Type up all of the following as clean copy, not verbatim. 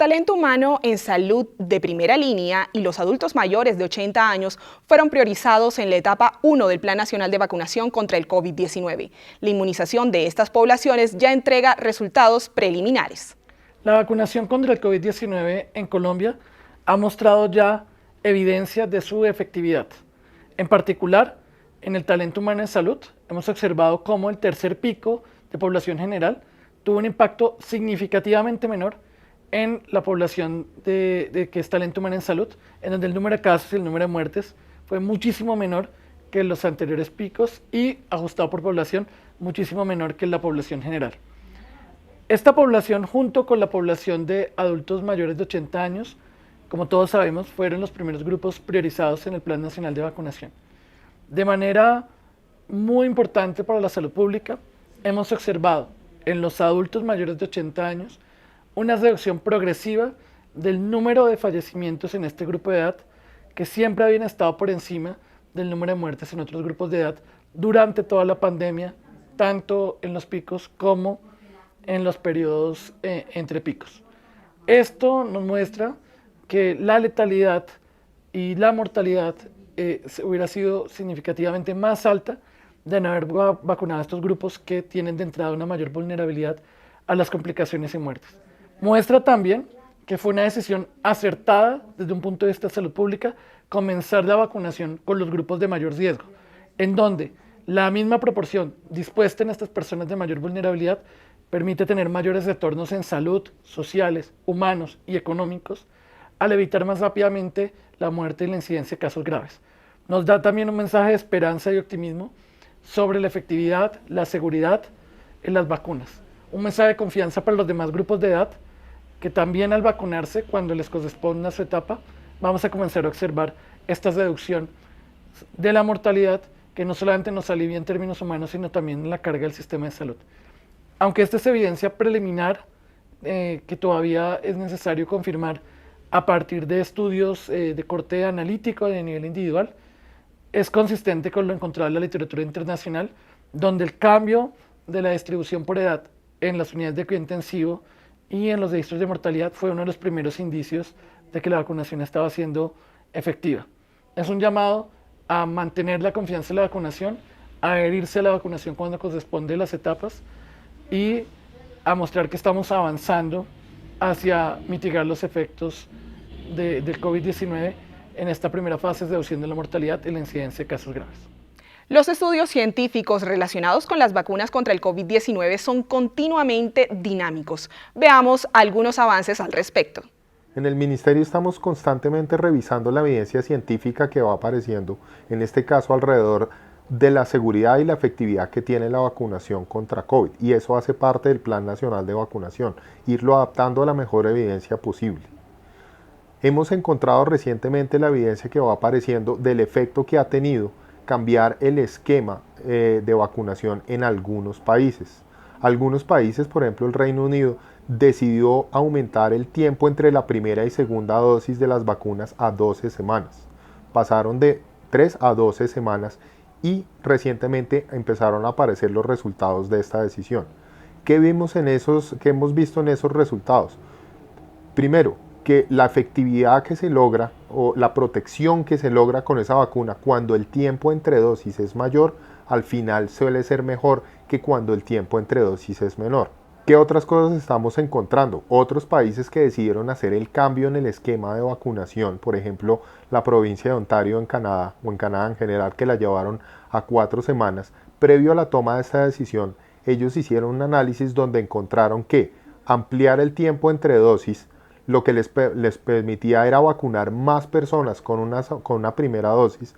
talento humano en salud de primera línea y los adultos mayores de 80 años fueron priorizados en la etapa 1 del Plan Nacional de Vacunación contra el COVID-19. La inmunización de estas poblaciones ya entrega resultados preliminares. La vacunación contra el COVID-19 en Colombia ha mostrado ya evidencia de su efectividad. En particular, en el talento humano en salud, hemos observado cómo el tercer pico de población general tuvo un impacto significativamente menor en la población que es talento humano en salud, en donde el número de casos y el número de muertes fue muchísimo menor que los anteriores picos y, ajustado por población, muchísimo menor que la población general. Esta población, junto con la población de adultos mayores de 80 años, como todos sabemos, fueron los primeros grupos priorizados en el Plan Nacional de Vacunación. De manera muy importante para la salud pública, hemos observado en los adultos mayores de 80 años una reducción progresiva del número de fallecimientos en este grupo de edad, que siempre habían estado por encima del número de muertes en otros grupos de edad durante toda la pandemia, tanto en los picos como en los periodos entre picos. Esto nos muestra que la letalidad y la mortalidad hubiera sido significativamente más alta de no haber vacunado a estos grupos que tienen de entrada una mayor vulnerabilidad a las complicaciones y muertes. Muestra también que fue una decisión acertada desde un punto de vista de salud pública comenzar la vacunación con los grupos de mayor riesgo, en donde la misma proporción dispuesta en estas personas de mayor vulnerabilidad permite tener mayores retornos en salud, sociales, humanos y económicos, al evitar más rápidamente la muerte y la incidencia de casos graves. Nos da también un mensaje de esperanza y optimismo sobre la efectividad, la seguridad en las vacunas. Un mensaje de confianza para los demás grupos de edad, que también al vacunarse, cuando les corresponda su etapa, vamos a comenzar a observar esta reducción de la mortalidad, que no solamente nos alivia en términos humanos, sino también en la carga del sistema de salud. Aunque esta es evidencia preliminar, que todavía es necesario confirmar a partir de estudios de corte analítico de nivel individual, es consistente con lo encontrado en la literatura internacional, donde el cambio de la distribución por edad en las unidades de cuidado intensivo y en los registros de mortalidad fue uno de los primeros indicios de que la vacunación estaba siendo efectiva. Es un llamado a mantener la confianza en la vacunación, a adherirse a la vacunación cuando corresponde a las etapas y a mostrar que estamos avanzando hacia mitigar los efectos del COVID-19 en esta primera fase de reducción de la mortalidad y la incidencia de casos graves. Los estudios científicos relacionados con las vacunas contra el COVID-19 son continuamente dinámicos. Veamos algunos avances al respecto. En el Ministerio estamos constantemente revisando la evidencia científica que va apareciendo, en este caso alrededor de la seguridad y la efectividad que tiene la vacunación contra COVID, y eso hace parte del Plan Nacional de Vacunación, irlo adaptando a la mejor evidencia posible. Hemos encontrado recientemente la evidencia que va apareciendo del efecto que ha tenido cambiar el esquema de vacunación en algunos países. Algunos países, por ejemplo el Reino Unido, decidió aumentar el tiempo entre la primera y segunda dosis de las vacunas a 12 semanas. Pasaron de 3 a 12 semanas y recientemente empezaron a aparecer los resultados de esta decisión. ¿Qué hemos visto en esos resultados? Primero, que la efectividad que se logra o la protección que se logra con esa vacuna cuando el tiempo entre dosis es mayor, al final suele ser mejor que cuando el tiempo entre dosis es menor. ¿Qué otras cosas estamos encontrando? Otros países que decidieron hacer el cambio en el esquema de vacunación, por ejemplo la provincia de Ontario en Canadá, o en Canadá en general, que la llevaron a 4 semanas, previo a la toma de esta decisión, ellos hicieron un análisis donde encontraron que ampliar el tiempo entre dosis lo que les permitía era vacunar más personas con una primera dosis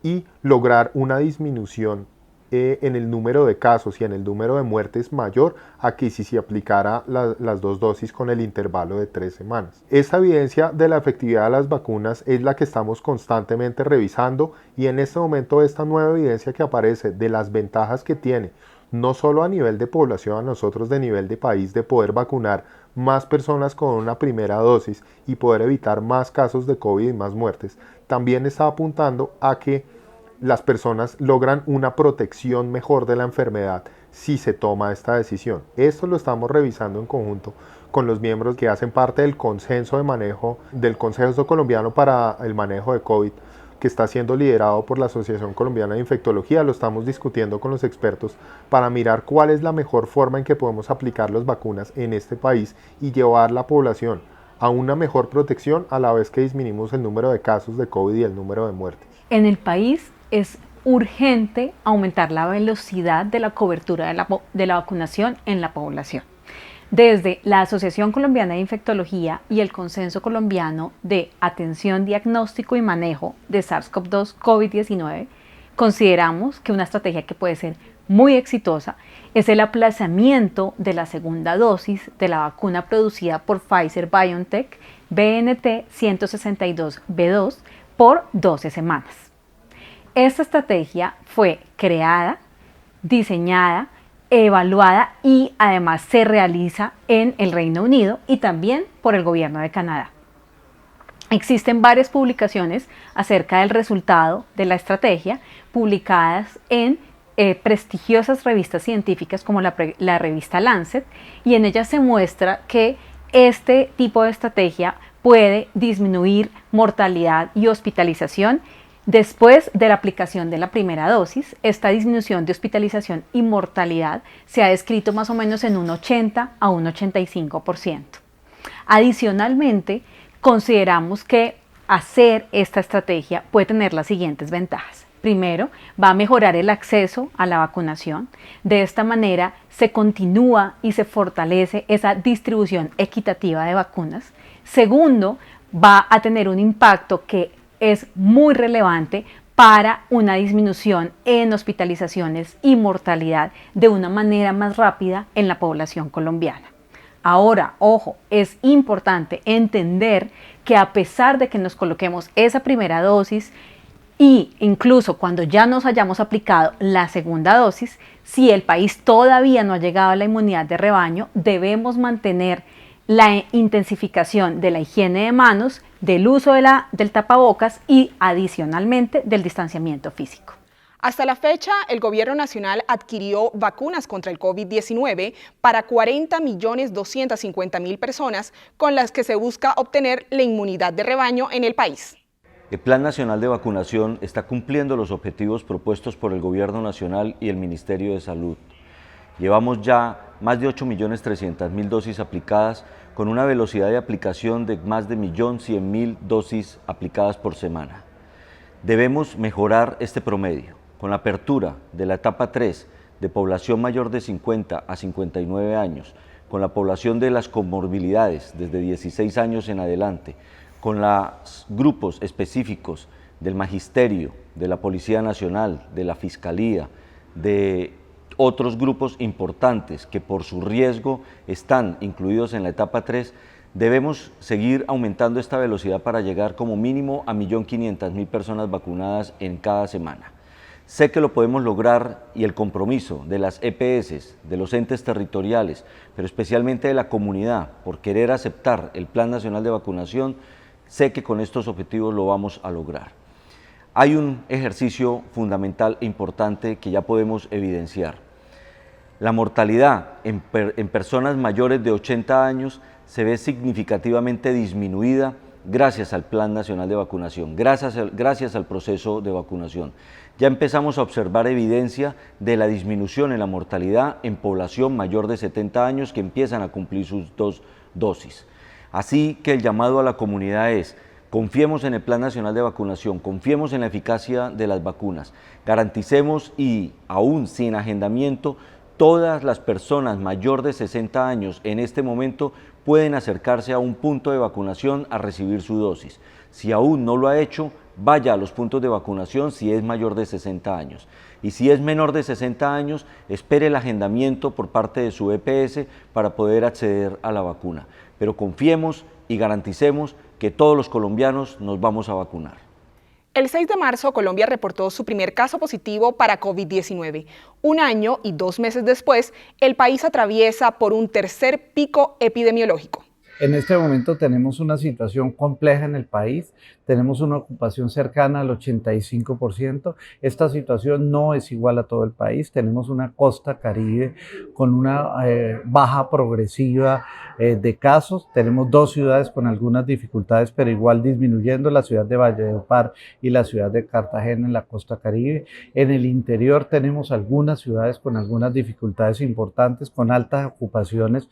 y lograr una disminución en el número de casos y en el número de muertes mayor a que si se aplicara las 2 dosis con el intervalo de 3 semanas. Esta evidencia de la efectividad de las vacunas es la que estamos constantemente revisando, y en este momento esta nueva evidencia que aparece de las ventajas que tiene, no solo a nivel de población, a nosotros de nivel de país, de poder vacunar más personas con una primera dosis y poder evitar más casos de COVID y más muertes, también está apuntando a que las personas logran una protección mejor de la enfermedad si se toma esta decisión. Esto lo estamos revisando en conjunto con los miembros que hacen parte del consenso de manejo, del Consejo Colombiano para el Manejo de COVID, que está siendo liderado por la Asociación Colombiana de Infectología. Lo estamos discutiendo con los expertos para mirar cuál es la mejor forma en que podemos aplicar las vacunas en este país y llevar la población a una mejor protección a la vez que disminuimos el número de casos de COVID y el número de muertes. En el país es urgente aumentar la velocidad de la cobertura de la vacunación en la población. Desde la Asociación Colombiana de Infectología y el Consenso Colombiano de Atención, Diagnóstico y Manejo de SARS-CoV-2 COVID-19, consideramos que una estrategia que puede ser muy exitosa es el aplazamiento de la segunda dosis de la vacuna producida por Pfizer-BioNTech BNT 162b2 por 12 semanas. Esta estrategia fue creada, diseñada, evaluada y además se realiza en el Reino Unido y también por el gobierno de Canadá. Existen varias publicaciones acerca del resultado de la estrategia publicadas en prestigiosas revistas científicas como la revista Lancet, y en ellas se muestra que este tipo de estrategia puede disminuir mortalidad y hospitalización después de la aplicación de la primera dosis. Esta disminución de hospitalización y mortalidad se ha descrito más o menos en un 80 a un 85%. Adicionalmente, consideramos que hacer esta estrategia puede tener las siguientes ventajas. Primero, va a mejorar el acceso a la vacunación. De esta manera se continúa y se fortalece esa distribución equitativa de vacunas. Segundo, va a tener un impacto que es muy relevante para una disminución en hospitalizaciones y mortalidad de una manera más rápida en la población colombiana. Ahora, ojo, es importante entender que a pesar de que nos coloquemos esa primera dosis y incluso cuando ya nos hayamos aplicado la segunda dosis, si el país todavía no ha llegado a la inmunidad de rebaño, debemos mantener la intensificación de la higiene de manos, del uso del tapabocas y adicionalmente del distanciamiento físico. Hasta la fecha, el Gobierno Nacional adquirió vacunas contra el COVID-19 para 40.250.000 personas, con las que se busca obtener la inmunidad de rebaño en el país. El Plan Nacional de Vacunación está cumpliendo los objetivos propuestos por el Gobierno Nacional y el Ministerio de Salud. Llevamos ya más de 8.300.000 dosis aplicadas, con una velocidad de aplicación de más de 1.100.000 dosis aplicadas por semana. Debemos mejorar este promedio. Con la apertura de la etapa 3 de población mayor de 50 a 59 años, con la población de las comorbilidades desde 16 años en adelante, con los grupos específicos del Magisterio, de la Policía Nacional, de la Fiscalía, de otros grupos importantes que por su riesgo están incluidos en la etapa 3, debemos seguir aumentando esta velocidad para llegar como mínimo a 1.500.000 personas vacunadas en cada semana. Sé que lo podemos lograr y el compromiso de las EPS, de los entes territoriales, pero especialmente de la comunidad, por querer aceptar el Plan Nacional de Vacunación, sé que con estos objetivos lo vamos a lograr. Hay un ejercicio fundamental e importante que ya podemos evidenciar. La mortalidad en personas mayores de 80 años se ve significativamente disminuida gracias al Plan Nacional de Vacunación, gracias al proceso de vacunación. Ya empezamos a observar evidencia de la disminución en la mortalidad en población mayor de 70 años que empiezan a cumplir sus 2 dosis. Así que el llamado a la comunidad es: confiemos en el Plan Nacional de Vacunación, confiemos en la eficacia de las vacunas, garanticemos y aún sin agendamiento, todas las personas mayor de 60 años en este momento pueden acercarse a un punto de vacunación a recibir su dosis. Si aún no lo ha hecho, vaya a los puntos de vacunación si es mayor de 60 años. Y si es menor de 60 años, espere el agendamiento por parte de su EPS para poder acceder a la vacuna. Pero confiemos y garanticemos que todos los colombianos nos vamos a vacunar. El 6 de marzo, Colombia reportó su primer caso positivo para COVID-19. Un año y 2 meses después, el país atraviesa por un tercer pico epidemiológico. En este momento tenemos una situación compleja en el país, tenemos una ocupación cercana al 85%. Esta situación no es igual a todo el país, tenemos una costa caribe con una baja progresiva de casos. Tenemos 2 ciudades con algunas dificultades, pero igual disminuyendo, la ciudad de Valledupar y la ciudad de Cartagena en la costa Caribe. En el interior tenemos algunas ciudades con algunas dificultades importantes, con altas ocupaciones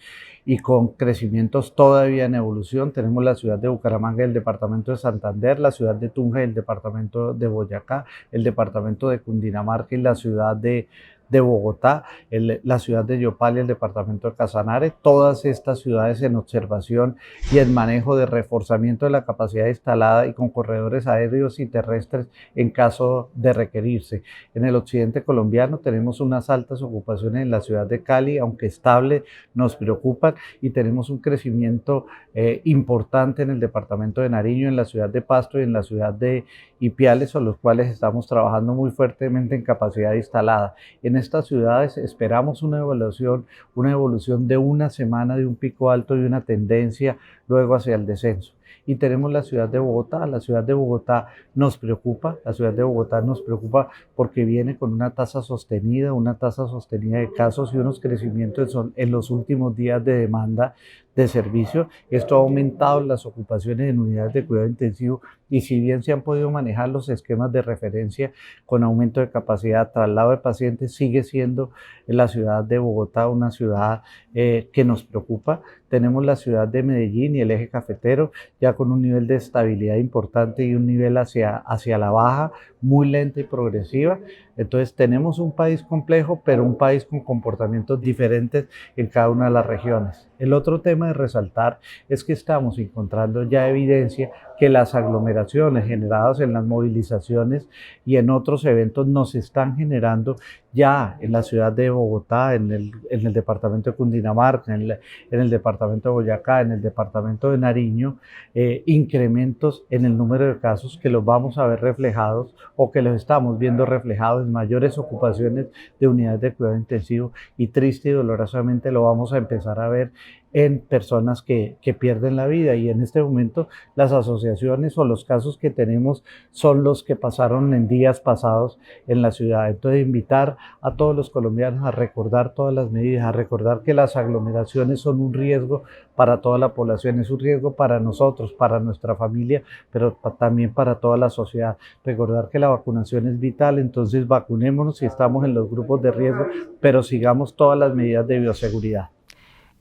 y con crecimientos todavía en evolución. Tenemos la ciudad de Bucaramanga, el departamento de Santander, la ciudad de Tunja, el departamento de Boyacá, el departamento de Cundinamarca y la ciudad de Bogotá, la ciudad de Yopal y el departamento de Casanare, todas estas ciudades en observación y en manejo de reforzamiento de la capacidad instalada y con corredores aéreos y terrestres en caso de requerirse. En el occidente colombiano tenemos unas altas ocupaciones en la ciudad de Cali, aunque estable, nos preocupan, y tenemos un crecimiento importante en el departamento de Nariño, en la ciudad de Pasto y en la ciudad de Ipiales, con los cuales estamos trabajando muy fuertemente en capacidad instalada. En estas ciudades esperamos una evolución de una semana de un pico alto y una tendencia luego hacia el descenso. Y tenemos la ciudad de Bogotá. La ciudad de Bogotá nos preocupa, porque viene con una tasa sostenida de casos y unos crecimientos en los últimos días de demanda de servicio. Esto ha aumentado las ocupaciones en unidades de cuidado intensivo, y si bien se han podido manejar los esquemas de referencia con aumento de capacidad, traslado de pacientes, sigue siendo la ciudad de Bogotá una ciudad que nos preocupa. Tenemos la ciudad de Medellín y el eje cafetero ya con un nivel de estabilidad importante y un nivel hacia la baja, muy lenta y progresiva. Entonces tenemos un país complejo, pero un país con comportamientos diferentes en cada una de las regiones. El otro tema de resaltar es que estamos encontrando ya evidencia que las aglomeraciones generadas en las movilizaciones y en otros eventos nos están generando ya en la ciudad de Bogotá, en el departamento de Cundinamarca, en el departamento de Boyacá, en el departamento de Nariño, incrementos en el número de casos que los vamos a ver reflejados o que los estamos viendo reflejados en mayores ocupaciones de unidades de cuidado intensivo, y triste y dolorosamente lo vamos a empezar a ver en personas que pierden la vida. Y en este momento las asociaciones o los casos que tenemos son los que pasaron en días pasados en la ciudad. Entonces invitar a todos los colombianos a recordar todas las medidas, a recordar que las aglomeraciones son un riesgo para toda la población, es un riesgo para nosotros, para nuestra familia, pero también para toda la sociedad. Recordar que la vacunación es vital, entonces vacunémonos si estamos en los grupos de riesgo, pero sigamos todas las medidas de bioseguridad.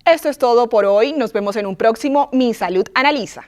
Esto es todo por hoy. Nos vemos en un próximo Mi Salud Analiza.